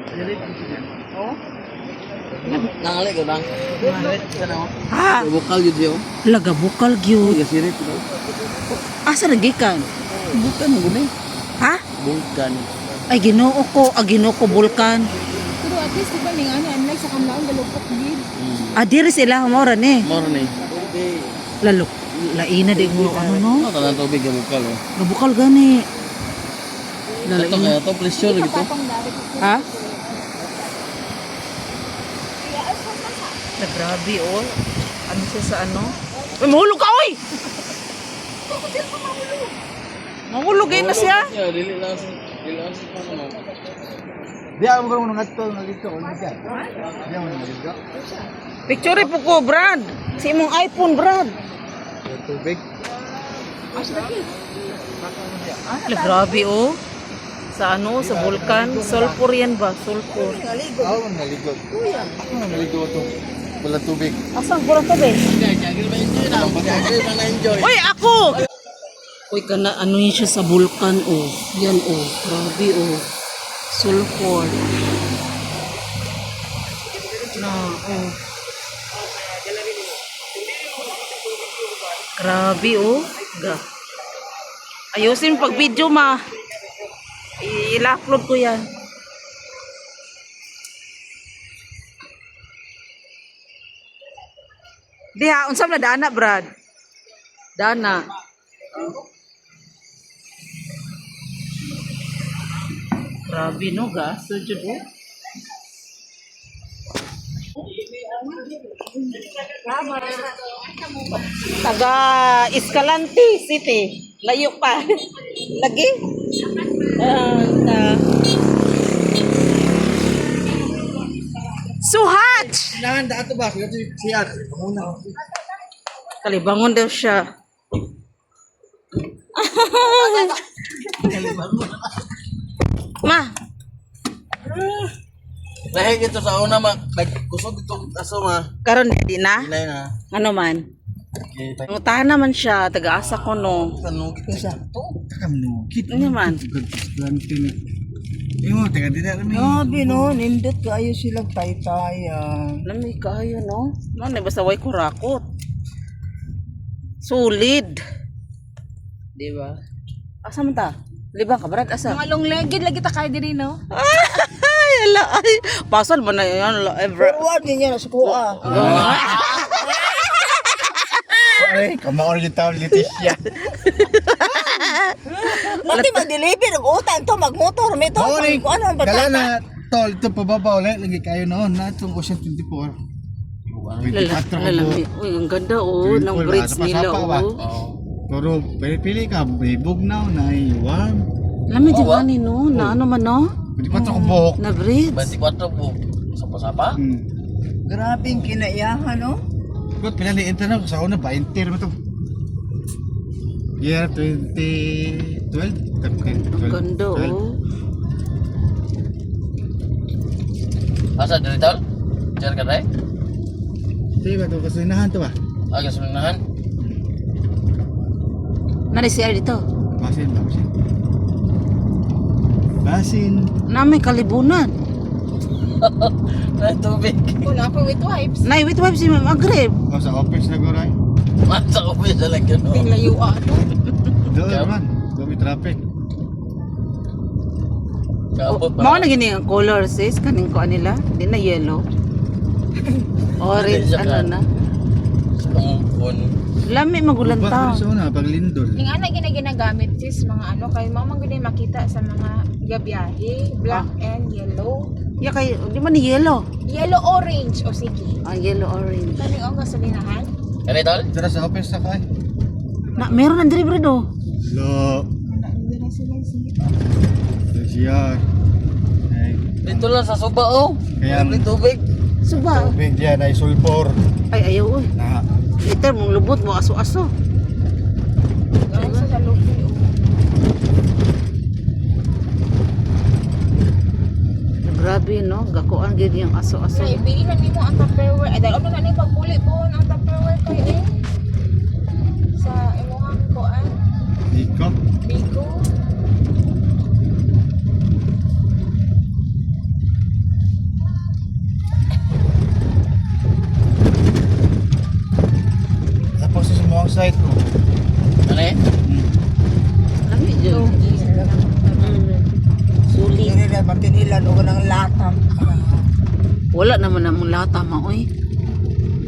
Oh. Nangali ko lang. Ha? Bukal yun siya. Laga bukal gyud. Sirit ko. Asa nagikan? Bukan mo gumi. Ha? Bukan. Ay Ginoo ko, Ginoo ko bulkan. Pero at least diba ning ano unlike sa kamlaon galupok gid. Diri sila mora ni. Morning. Lalok laina di mo ano no. Ano tanang tubig ang bukal oh. Gabukal gani. Ito kaya to pressure gitu. Patong dari ko. Ha? Na grabe oh. Ano siya sa ano? Uy, mahulog ka oy. Mahulog na siya. Dili lang sa ano. Dia mo kung ngadto ngadto on dia. Dia mo ngadto. Picture po ko, Brad. Si imong iPhone, Brad. Tubig. Ala, grabe oh. Sa ano, sa vulkan. Sulfur yan ba? Sulfur. Ako naligo. Ako naligo to. Wala tubig. Asan ko lang to, be? Jagil ba enjoy na? Jagil ba na enjoy? Uy, ako! Uy, kana, ano yun siya sa vulkan, oh. Yan, oh. Grabe, oh. Sulfur. Na, oh. Grabe, oh. Ayusin pag video, ma. I-upload ko yan. Diha, unsam na dana, Brad? Dana. Grabe no, gasto dyan oh. Taga Escalante City. Layo pa. Lagi? Suhat! Kailangan dato ba? Siya. Muna. Kalibangon daw siya. Ma, Lahi gitu sa una nagkusog itong aso ma. karon di na? Inay na. Ano man? Okay, Ngutahan naman siya, taga-asa ko no. tanong kita sa to. Takam no. Kit Ano man? ganti ni. Imo taga dira kami. Grabe no, nindot kayo silang taytayan. Lamig kayo no? Ano, basta way kurakot. Solid. Di ba? Asa man ta? Libang ka, Brad? Asa? Mga long legged lagi ta kay diri no. Ay, ala, ay. Pasal ba na yan? Ever. Forward ninyo na sa kuha. Ay, kamaon yung tao Leticia. Mati mag-deliver ng utang to, magmotor, may to. Morning. Kung ano ang Kala batata. na tol ito pababa ulit lagi kayo noon na itong Ocean 24. 24 Lalami. Uy, ang ganda oh, ng Beautiful, bridge sapa-sapa nila ba? oh. Pero pili ka, may bugnaw na warm. Lami di ba ni no? Na ano man no? 24 ko buhok. Na bridge. 24 po. Sapa-sapa. Grabe yung kinaiyahan no? Good, pinaliin na sa una, 20 naman ito. Year 2012. Ang ganda oh. Asa diri tol? Jar ka dai? Di ba ito, kasulinahan ito ba? Aga sunahan. Nari siya dito. Basin. Basin. Na may kalibunan. Na tubig. Una pa with wipes. Nay, wait, wait si Ma'am Agrib. O sa office na goray. Masa ko sa lagyan no. Ting layo ato. Doon Kaya- naman, gumi traffic. Kaabot Mao na gini ang color sis kaning ko nila. Di na yellow. Orange ano na. Kumpon. Lami Bakit magulanta. sa una, pag lindol. Ning ana ginagamit sis mga ano kay mamang gud makita sa mga gabiyahe, black and yellow. Ya kay di man ni yellow. Yellow orange o sige. Ah, yellow orange. Kani ang gasolinahan? Kani tol? Tara sa office na kay. Na meron ang delivery do. Lo, Hindi na sila sige. siya. Ay, Dito lang sa suba oh. Kaya- May tubig. Suba. tubig yan ay sulfur. Ay ayaw oy. Na, Liter mong lubot mo aso-aso. Ano sa lupi o. Grabe no, gakuan gid yung aso-aso. Nay bili na nimo ang Tupperware. Ay dalo na ni pagpuli po ang Tupperware kay sa imong kuan. ikaw. Bigo. Lami dyan. Sulit. Dili na matinilan o ng latang. Wala naman namang lata maoy.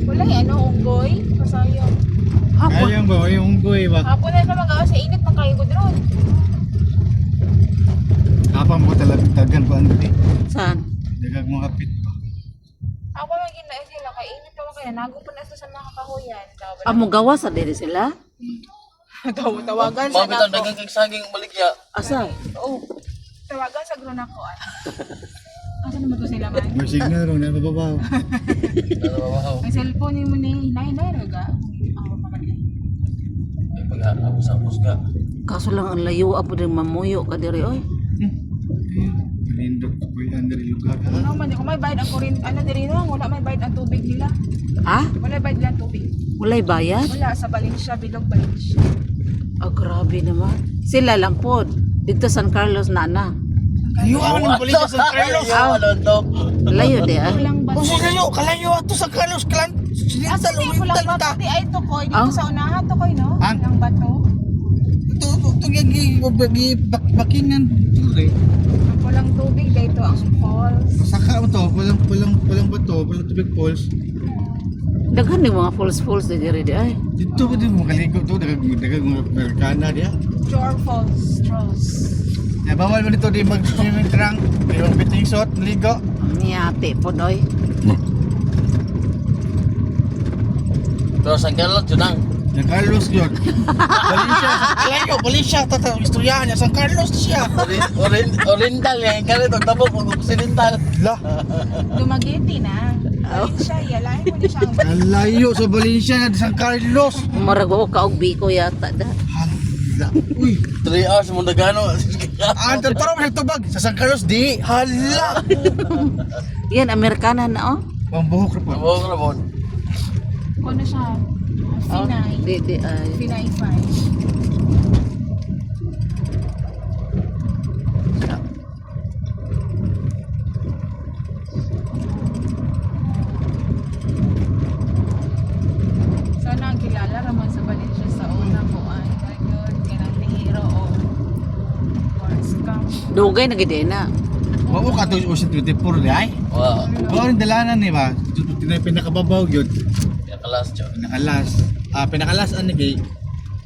Wala ano, unggoy. Kasayang. Hapon. Ayun ba, yung unggoy ba? Hapon na naman magawa sa init, makahigod ron. Kapang mo talagang dagan ko ang di. Saan? Dagang mga pit pa. Ako lang gina sila, kainit pa kaya nago pa na ito sa mga kahoyan. Amo gawa sa diri sila? Tawagan sa Mabitan nako. dagang kay saging baligya. Asa? Oh, tawagan sa grunako. Asa naman to sila man? May signal ron, nababaw. Narababaw. Ang cellphone mo ni Nay raga. Ako pa kanila. May pag-aarap sa musga. Kaso lang ang layo apo din mamuyo ka diri oy. Manindot ko yung dari lugar. Ano man, kung may bayad ang kuryente, ano diri no, wala may bayad ang tubig nila. Ah? Wala bayad lang tubig. Walay bayad? Wala sa Valencia, Bilog Valencia. Ah, grabe naman. Sila lang po. Dito San Carlos na na. Kayo ako ng pulis sa San Carlos. Ano to? Layo di ah. Walang bato. Kung sino kalayo ato sa Carlos Clan. Ah, Sinita sige, walang bato. Di ay to koy. Dito Ah? sa unahan to koy, no? Ah? Walang bato. Ito yung bakingan. Walang tubig, dito ang falls. Saka mo to, walang bato, walang tubig falls. Daghan ni mga falls di diri di ay. Dito ba din mo makaligo to, dagang mga Amerikana diya. Jor Falls, Strauss. Bawal mo dito di mag-swimming trunk, di mag-biting suit, maligo. Niyate po doy. Pero sa galot yun ang. San Carlos yun. Valencia, kalayo, Valencia, istoryahan niya, San Carlos siya. Oriental yan. Ganit, tabok, occidental. Lah, Dumaguete na. Valencia, yalahin mo di siya ang kalayo sa Valencia na San Carlos. Marago ka og biko yata da. Hala, uy. 3 hours mo nagano. Antal para mo tubag sa San Carlos di. Hala. Yan Amerikana na oh. Pambuhok ra po. Tabok na po. Ano siya? Finay. Di ay. Finay 5. Sana ang kilala raman sa Valencia sa una ko ay ngayon kanang o Forrest Gump. Dugay na gid na. Mao ka to Ocean 24 di ay. Wow. Mao rin dalanan ni ba? Pinakababaw gyud. Pinakalas dyan. Pinakalas ani kay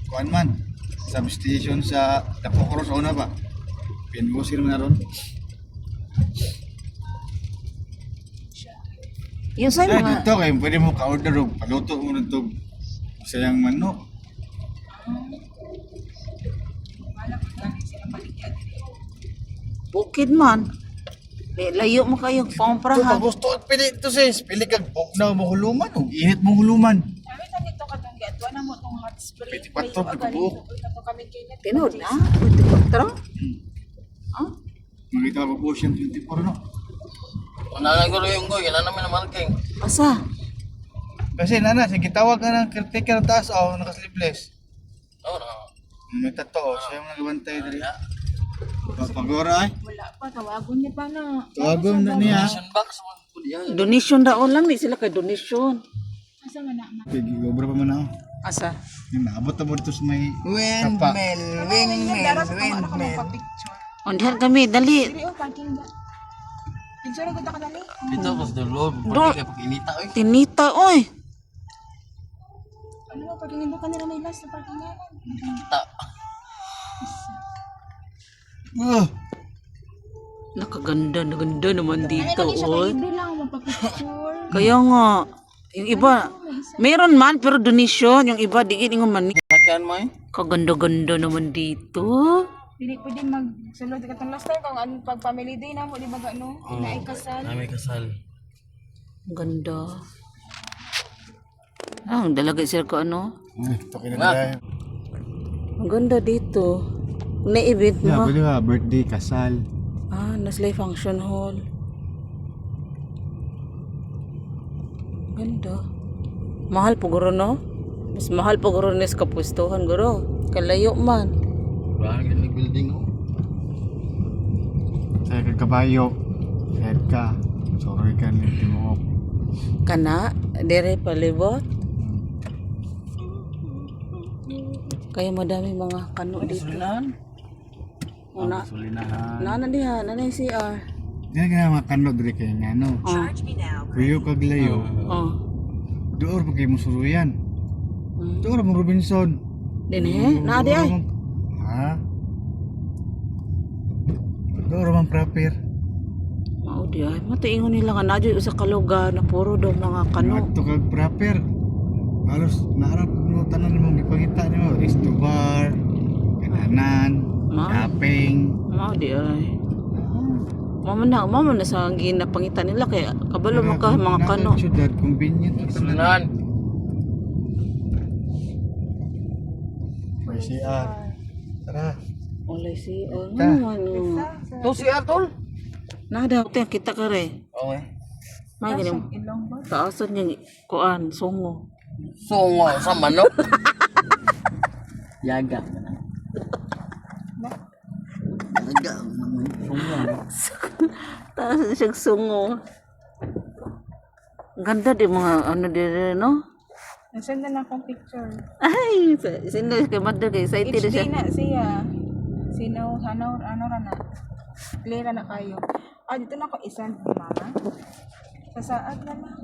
kuan man. Substation sa Tapokoro sa una ba? Pinugosir man na ron. Yung sa Ay, mga dito kayo, pwede mo ka-order o paluto mo na ito. Sayang manok. bukid man. Di layo mo kayo Ito, pamprahan. pag gusto at pili ito sis. Pili kag buknaw mo huluman o init mo huluman. Kami ta dito katong giadwa na mo tong hot spring. Pwede pa to, pagbubuo. Ito kami kinit. Tinod na. Pwede ko tara. Ah? Makita mo Ocean 24 no? Unanaguro yung goy. Kailan namin na marking. Asa? Kasi nana, sige tawag ka ng caretaker ng taas o naka-sleeveless. Oo na. May tato o, siya yung nagbantay dali. Pagora ay. Wala pa, tawagon niya pa na. Tawagon na niya. Mission box mo po diyan. Donation daw lang ni sila kay donation. Asa nga na? Pigi, obra pa man ako. Asa? Yung naabot na mo dito sa may kapa. Windmill, Daras ako ano ka windmill. magpa-picture. Ondihan kami dali. Dili o parking ba? Picture ko ta kadali. Dito ko sa loob. Do- Pwede kayo pag-inita. Oy. Tinita oy. Ano ba parking ba kanila may last na parking nga? Kita. Nakaganda, naganda naman dito Ay, siya oy. libre lang magpa-picture. Kaya nga yung iba meron man pero donation, yung iba di gid man. Sakyan mo eh. Kaganda-ganda naman dito. Dili pwede magsulod ka tong last time kung ano pag family day na mo di ba no? Na ay kasal. May kasal. Ang ganda. Ah, ang dalaga sila ko ano. Ito kinagaya. Ang ganda dito. Na-event Yeah, mo. pwede ka, birthday, kasal. Ah, naslay function hall. Ganda. Mahal po guro no? Mas mahal po guro nes kapustuhan guro. Kalayo man. Bahan ka nag-building ko. Saya ka kabayo. Saya ka. Soroy ka ng timok. Kana, dire palibot. Kaya madami mga kano dito. Sulinahan. Una, Sulinahan. na diha, na yung CR. Diyan nga mga kanot diri kay nga no. Oh. Kuyo kag layo. Oh. Door pa kay musuruyan. Mm. Door mo Robinson. Dinhe, na di ay. Ha? Door man proper. Mao di ay. Mataingon nila nga nadyo sa kalugar na puro daw mga kano. Adto kag proper. Halos naarap mo tanan mo gipangita nimo Restobar, kananan, shopping. Mao di ay. Mama na sa ginapangitan nila kaya kabalo mo ka mga kano. Syudad convenient. Sulinahan. May CR. Tara. Olay CR. Ta. Ano? To si Artol. Nada kita kare. Okay. May ganim. Ilong ba? Taasan niya kuan sungo. Songo sa manok. Yaga. Taasan siya sungo. Ang ganda di mga ano dire no. Nasend na akong picture. Ay, sino kay madda kay excited HD siya. na siya. Sino, ano ra na. Clear na kayo. Ah, dito na ako isend ni mama. Sa saad na lang.